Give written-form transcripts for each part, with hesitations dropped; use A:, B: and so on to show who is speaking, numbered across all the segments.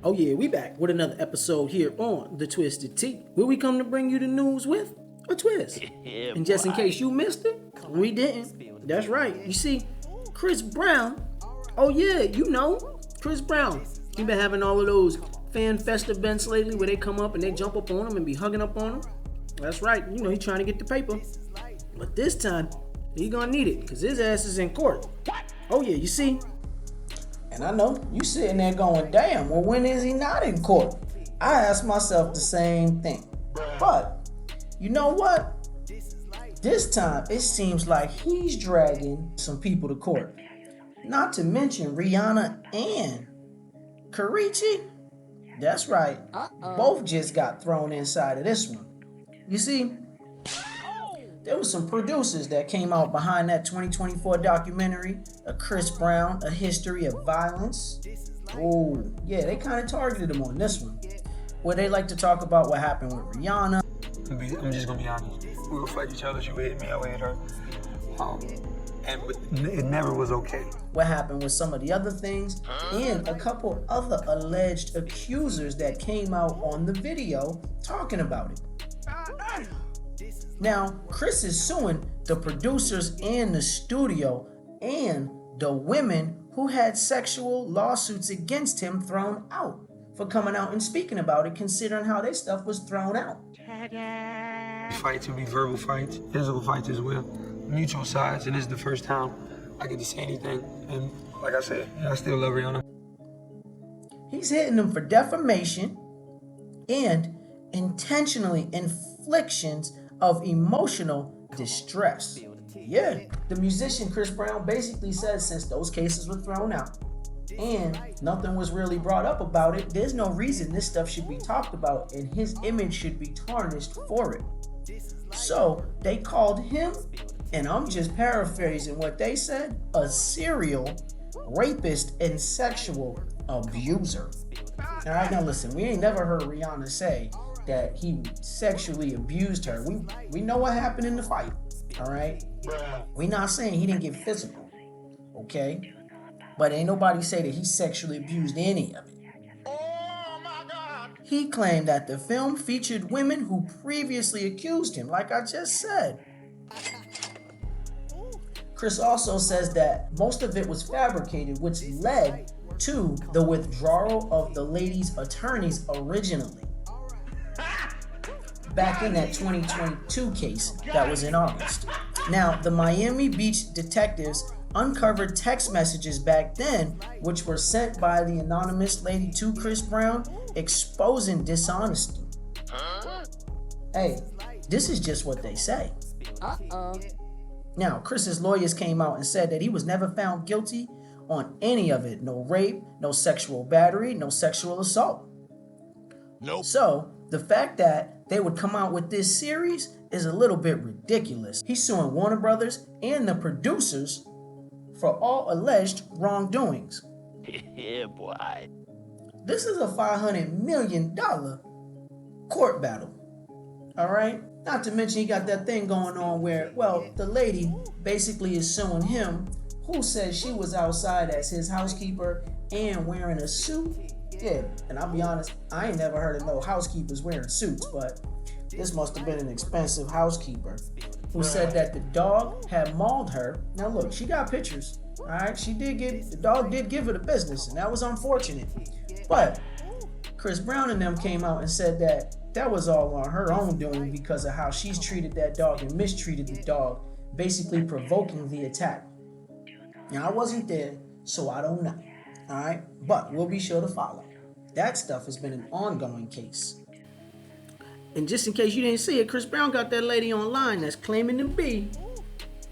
A: Oh yeah, we back with another episode here on The Twisted Tea, where we come to bring you the news with a twist. And just in case you missed it, we didn't. That's right. You see, Chris Brown, oh yeah, you know, Chris Brown. He been having all of those fan fest events lately where they come up and they jump up on him and be hugging up on him. That's right, you know, he's trying to get the paper. But this time, he gonna need it, because his ass is in court. Oh yeah, you see? And I know you sitting there going, damn, well, when is he not in court? I ask myself the same thing. But, you know what? This time, it seems like he's dragging some people to court. Not to mention Rihanna and Karichi. That's right. Both just got thrown inside of this one. You see, there were some producers that came out behind that 2024 documentary, A Chris Brown, A History of Violence. Oh, yeah, they kind of targeted him on this one, where they like to talk about what happened with Rihanna.
B: I'm just gonna be honest. We would fight each other. She would hit me, I would hit her. And it never was okay.
A: What happened with some of the other things, and a couple other alleged accusers that came out on the video talking about it. Now, Chris is suing the producers and the studio and the women who had sexual lawsuits against him thrown out for coming out and speaking about it, considering how their stuff was thrown out.
B: Fights would be verbal fights, physical fights as well, mutual sides, and this is the first time I get to say anything. And like I said, I still love Rihanna.
A: He's hitting them for defamation and intentionally inflictions of emotional distress. Yeah, the musician Chris Brown basically said since those cases were thrown out and nothing was really brought up about it, there's no reason this stuff should be talked about and his image should be tarnished for it. So they called him, and I'm just paraphrasing what they said, a serial rapist and sexual abuser. All right, now listen, we ain't never heard Rihanna say that he sexually abused her. We know what happened in the fight, all right? We not saying he didn't get physical, okay? But ain't nobody say that he sexually abused any of it. He claimed that the film featured women who previously accused him, like I just said. Chris also says that most of it was fabricated, which led to the withdrawal of the lady's attorneys originally, back in that 2022 case that was in August. Now, the Miami Beach detectives uncovered text messages back then, which were sent by the anonymous lady to Chris Brown, exposing dishonesty. Hey, this is just what they say. Now, Chris's lawyers came out and said that he was never found guilty on any of it. No rape, no sexual battery, no sexual assault. Nope. So, the fact that they would come out with this series is a little bit ridiculous. He's suing Warner Brothers and the producers for all alleged wrongdoings.
C: Yeah, boy.
A: This is a $500 million court battle. All right? Not to mention he got that thing going on where, well, the lady basically is suing him, who says she was outside as his housekeeper and wearing a suit. Yeah, and I'll be honest, I ain't never heard of no housekeepers wearing suits, but this must have been an expensive housekeeper who said that the dog had mauled her. Now look, she got pictures, all right? The dog did give her the business, and that was unfortunate. But Chris Brown and them came out and said that that was all on her own doing because of how she's treated that dog and mistreated the dog, basically provoking the attack. Now, I wasn't there, so I don't know, all right? But we'll be sure to follow. That stuff has been an ongoing case. And just in case you didn't see it, Chris Brown got that lady online that's claiming to be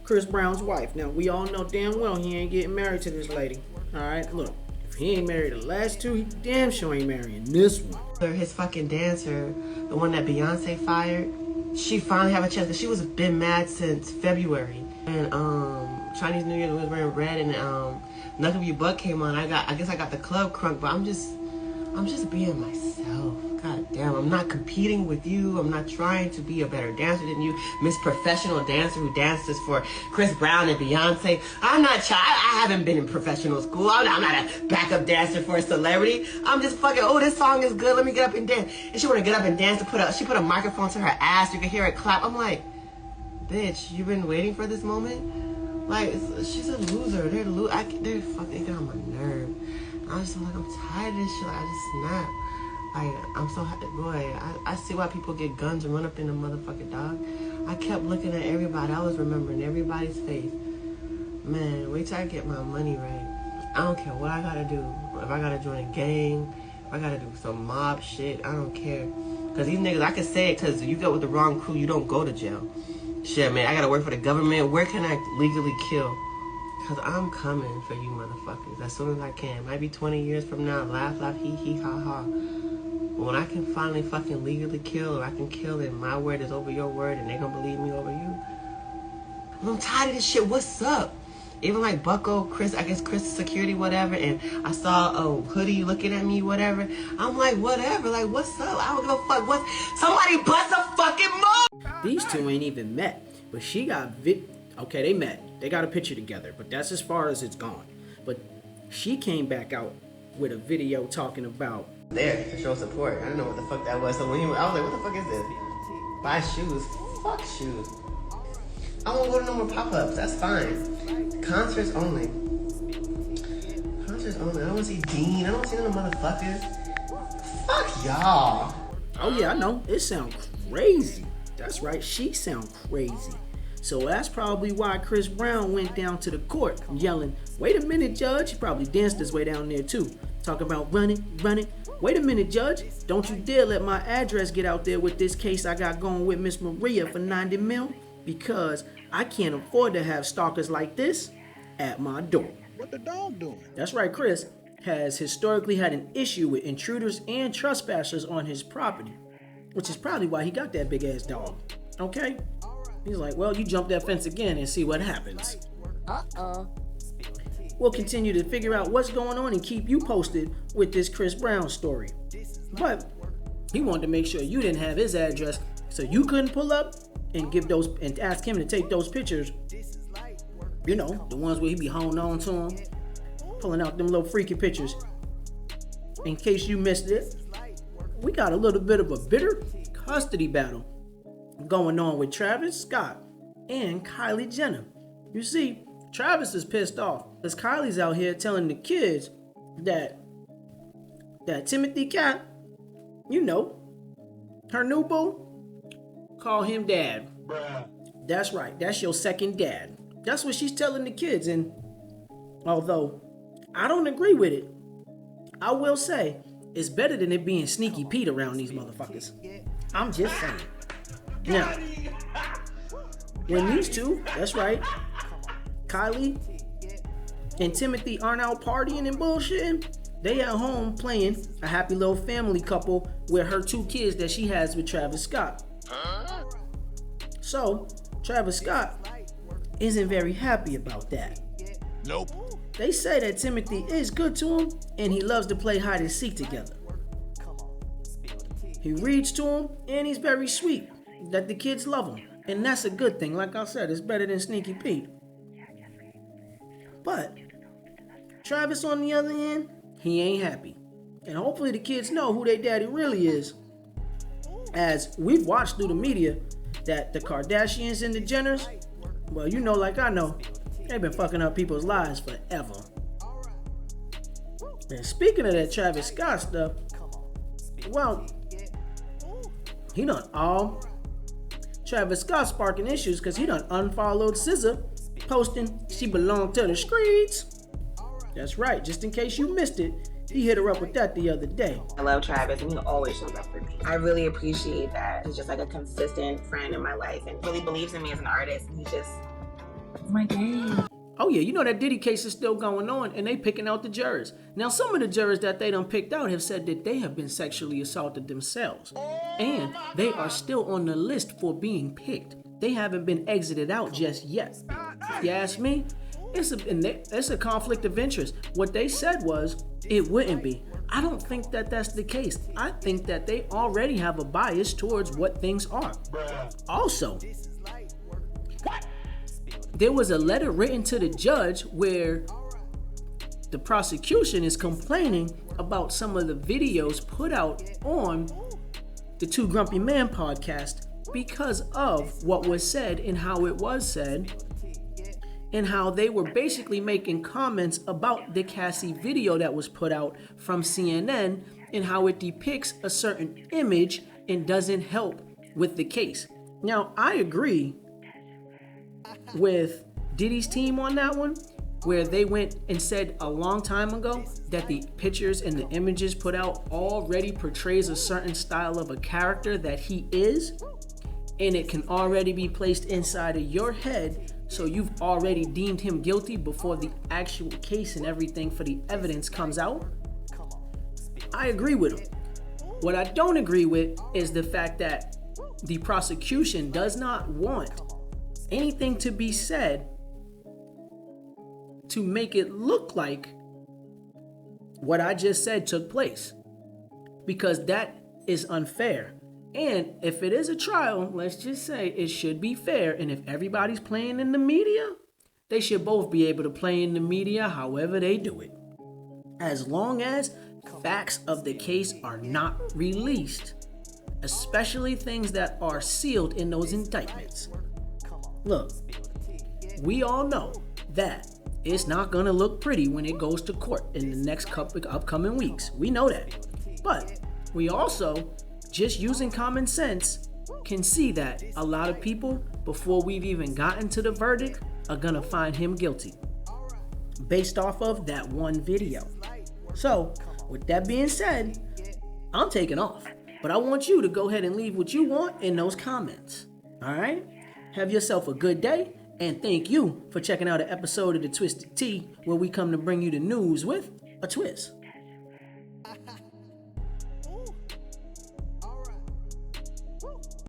A: Chris Brown's wife. Now, we all know damn well he ain't getting married to this lady. All right, look, if he ain't married the last two, he damn sure ain't marrying this one.
D: His fucking dancer, the one that Beyonce fired, she finally have a chance, because she was been mad since February. And Chinese New Year was wearing red, and Knuckle Your Butt came on. I guess I got the club crunk, but I'm just being myself. God damn, I'm not competing with you. I'm not trying to be a better dancer than you. Miss Professional Dancer who dances for Chris Brown and Beyonce. I'm not trying. I haven't been in professional school. I'm not a backup dancer for a celebrity. I'm just fucking, oh, this song is good. Let me get up and dance. And she want to get up and dance. She put a microphone to her ass. You can hear it clap. I'm like, bitch, you've been waiting for this moment? Like, she's a loser. They're fucking get on my nerve. I was just like, I'm tired of this shit. Like, I just snap. Like, I'm so happy. Boy, I see why people get guns and run up in a motherfucking dog. I kept looking at everybody. I was remembering everybody's face. Man, wait till I get my money right. I don't care what I gotta do. If I gotta join a gang, if I gotta do some mob shit, I don't care. Because these niggas, I can say it because you go with the wrong crew, you don't go to jail. Shit, man, I gotta work for the government. Where can I legally kill? Because I'm coming for you motherfuckers as soon as I can. Might be 20 years from now. Laugh, laugh, hee, hee, ha, ha. But when I can finally fucking legally kill, or I can kill and my word is over your word and they gonna believe me over you. I'm tired of this shit. What's up? Even like Bucko, Chris, I guess Chris security, whatever, and I saw a hoodie looking at me, whatever. I'm like, whatever, like, what's up? I don't give a fuck. What? Somebody bust a fucking move!
A: These two ain't even met, but she got okay, they met. They got a picture together, but that's as far as it's gone. But she came back out with a video talking about
D: there to show support. I don't know what the fuck that was. So when I was like, what the fuck is this? Buy shoes. Fuck shoes. I won't go to no more pop-ups. That's fine. Concerts only. Concerts only. I don't want to see Dean. I don't want to see no motherfuckers. Fuck y'all.
A: Oh yeah, I know. It sounds crazy. That's right. She sound crazy. So that's probably why Chris Brown went down to the court yelling, wait a minute, judge. He probably danced his way down there too. Talking about run it. Wait a minute, judge. Don't you dare let my address get out there with this case I got going with Miss Maria for 90 mil. Because I can't afford to have stalkers like this at my door.
E: What the dog doing?
A: That's right, Chris has historically had an issue with intruders and trespassers on his property, which is probably why he got that big ass dog. Okay? He's like, well, you jump that fence again and see what happens. We'll continue to figure out what's going on and keep you posted with this Chris Brown story. But he wanted to make sure you didn't have his address so you couldn't pull up and give those and ask him to take those pictures. You know, the ones where he be holding on to him, pulling out them little freaky pictures. In case you missed it, we got a little bit of a bitter custody battle going on with Travis Scott and Kylie Jenner. You see, Travis is pissed off because Kylie's out here telling the kids that Timothy Cat, you know, her new boo, call him dad.
E: Bruh.
A: That's right. That's your second dad. That's what she's telling the kids. And although I don't agree with it, I will say it's better than it being Sneaky Pete around these motherfuckers. I'm just saying. Now, when these two, that's right, Kylie and Timothy aren't out partying and bullshitting, they at home playing a happy little family couple with her two kids that she has with Travis Scott. So, Travis Scott isn't very happy about that.
E: Nope.
A: They say that Timothy is good to him and he loves to play hide and seek together. He reads to him and he's very sweet, that the kids love him. And that's a good thing. Like I said, it's better than Sneaky Pete. But Travis, on the other hand, he ain't happy. And hopefully the kids know who their daddy really is. As we've watched through the media that the Kardashians and the Jenners, well, you know, like I know, they've been fucking up people's lives forever. And speaking of that Travis Scott stuff, well, he done Travis Scott sparking issues because he done unfollowed SZA, posting she belonged to the streets. That's right, just in case you missed it, he hit her up with that the other day.
F: I love Travis and he always shows up for me. I really appreciate that. He's just like a consistent friend in my life and really believes in me as an artist. And he's my dad.
A: Oh yeah, you know that Diddy case is still going on and they picking out the jurors. Now some of the jurors that they done picked out have said that they have been sexually assaulted themselves. And they are still on the list for being picked. They haven't been exited out just yet. If you ask me, it's a conflict of interest. What they said was it wouldn't be. I don't think that that's the case. I think that they already have a bias towards what things are. Also, there was a letter written to the judge where the prosecution is complaining about some of the videos put out on the Two Grumpy Man podcast because of what was said and how it was said, and how they were basically making comments about the Cassie video that was put out from CNN and how it depicts a certain image and doesn't help with the case. Now, I agree with Diddy's team on that one, where they went and said a long time ago that the pictures and the images put out already portrays a certain style of a character that he is, and it can already be placed inside of your head, so you've already deemed him guilty before the actual case and everything for the evidence comes out. I agree with him. What I don't agree with is the fact that the prosecution does not want anything to be said to make it look like what I just said took place, because that is unfair. And if it is a trial, let's just say it should be fair. And if everybody's playing in the media, they should both be able to play in the media however they do it, as long as facts of the case are not released, especially things that are sealed in those indictments. Look, we all know that it's not gonna look pretty when it goes to court in the next couple upcoming weeks. We know that. But we also, just using common sense, can see that a lot of people, before we've even gotten to the verdict, are gonna find him guilty based off of that one video. So, with that being said, I'm taking off. But I want you to go ahead and leave what you want in those comments. Alright? Have yourself a good day, and thank you for checking out an episode of The Twisted Tea, where we come to bring you the news with a twist.